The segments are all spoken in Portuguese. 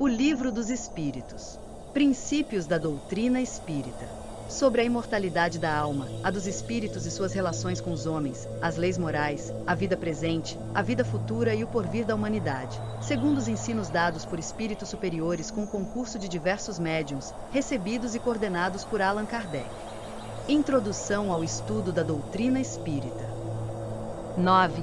O Livro dos Espíritos. Princípios da doutrina espírita. Sobre a imortalidade da alma, a dos espíritos e suas relações com os homens, as leis morais, a vida presente, a vida futura e o porvir da humanidade, segundo os ensinos dados por espíritos superiores com o concurso de diversos médiuns, recebidos e coordenados por Allan Kardec. Introdução ao estudo da doutrina espírita. 9.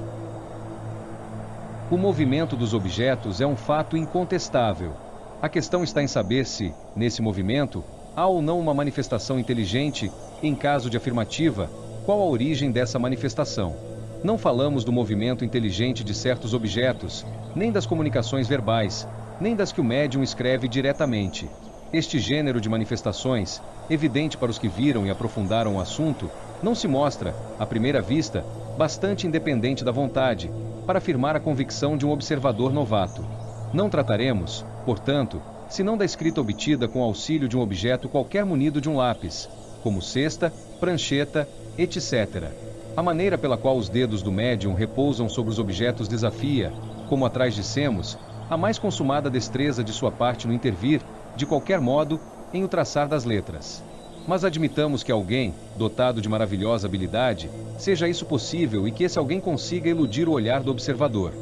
O movimento dos objetos é um fato incontestável. A questão está em saber se, nesse movimento, há ou não uma manifestação inteligente, em caso de afirmativa, qual a origem dessa manifestação. Não falamos do movimento inteligente de certos objetos, nem das comunicações verbais, nem das que o médium escreve diretamente. Este gênero de manifestações, evidente para os que viram e aprofundaram o assunto, não se mostra, à primeira vista, bastante independente da vontade, para afirmar a convicção de um observador novato. Não trataremos, portanto, senão da escrita obtida com auxílio de um objeto qualquer munido de um lápis, como cesta, prancheta, etc. A maneira pela qual os dedos do médium repousam sobre os objetos desafia, como atrás dissemos, a mais consumada destreza de sua parte no intervir, de qualquer modo, em o traçar das letras. Mas admitamos que alguém, dotado de maravilhosa habilidade, seja isso possível e que esse alguém consiga iludir o olhar do observador.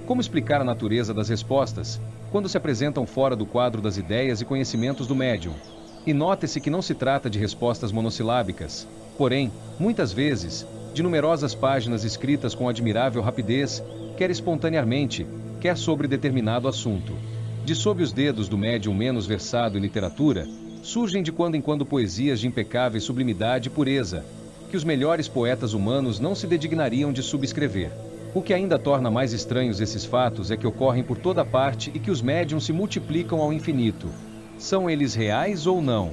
Como explicar a natureza das respostas, quando se apresentam fora do quadro das ideias e conhecimentos do médium? E note-se que não se trata de respostas monossilábicas, porém, muitas vezes, de numerosas páginas escritas com admirável rapidez, quer espontaneamente, quer sobre determinado assunto. De sob os dedos do médium menos versado em literatura, surgem de quando em quando poesias de impecável sublimidade e pureza, que os melhores poetas humanos não se dedignariam de subscrever. O que ainda torna mais estranhos esses fatos é que ocorrem por toda parte e que os médiuns se multiplicam ao infinito. São eles reais ou não?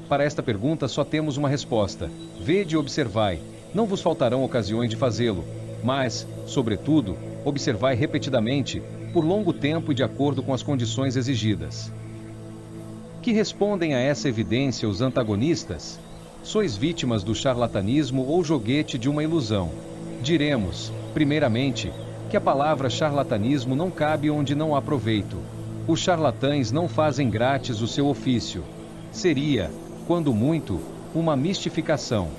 Para esta pergunta só temos uma resposta: vede e observai, não vos faltarão ocasiões de fazê-lo, mas, sobretudo, observai repetidamente, por longo tempo e de acordo com as condições exigidas. Que respondem a essa evidência os antagonistas? Sois vítimas do charlatanismo ou joguete de uma ilusão. Diremos, primeiramente, que a palavra charlatanismo não cabe onde não há proveito. Os charlatães não fazem grátis o seu ofício. Seria, quando muito, uma mistificação.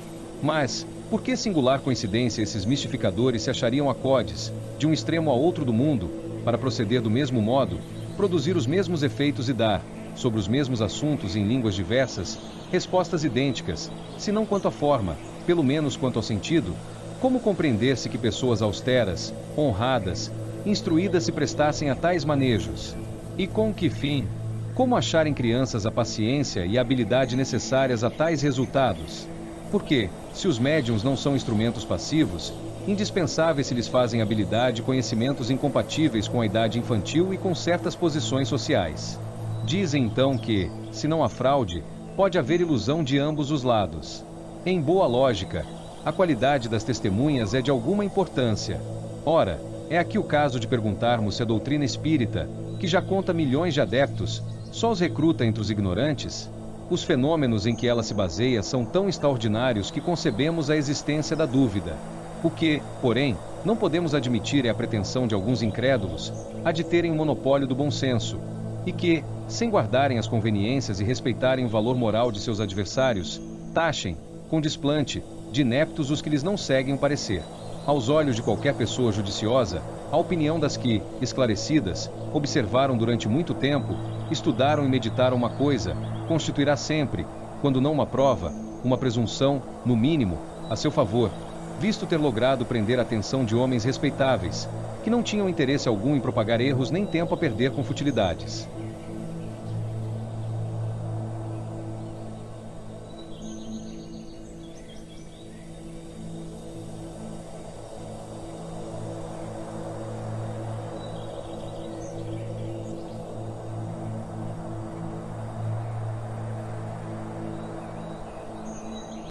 Mas, por que singular coincidência esses mistificadores se achariam acodes, de um extremo a outro do mundo, para proceder do mesmo modo, produzir os mesmos efeitos e dar, sobre os mesmos assuntos em línguas diversas, respostas idênticas, se não quanto à forma, pelo menos quanto ao sentido? Como compreender-se que pessoas austeras, honradas, instruídas se prestassem a tais manejos? E com que fim? Como achar em crianças a paciência e a habilidade necessárias a tais resultados? Porque, se os médiuns não são instrumentos passivos, indispensáveis se lhes fazem habilidade e conhecimentos incompatíveis com a idade infantil e com certas posições sociais. Dizem então que, se não há fraude, pode haver ilusão de ambos os lados. Em boa lógica, a qualidade das testemunhas é de alguma importância. Ora, é aqui o caso de perguntarmos se a doutrina espírita, que já conta milhões de adeptos, só os recruta entre os ignorantes? Os fenômenos em que ela se baseia são tão extraordinários que concebemos a existência da dúvida. O que, porém, não podemos admitir é a pretensão de alguns incrédulos a de terem o monopólio do bom senso, e que, sem guardarem as conveniências e respeitarem o valor moral de seus adversários, taxem, com desplante, de ineptos os que lhes não seguem o parecer. Aos olhos de qualquer pessoa judiciosa, a opinião das que, esclarecidas, observaram durante muito tempo, estudaram e meditaram uma coisa, constituirá sempre, quando não uma prova, uma presunção, no mínimo, a seu favor, visto ter logrado prender a atenção de homens respeitáveis, que não tinham interesse algum em propagar erros nem tempo a perder com futilidades.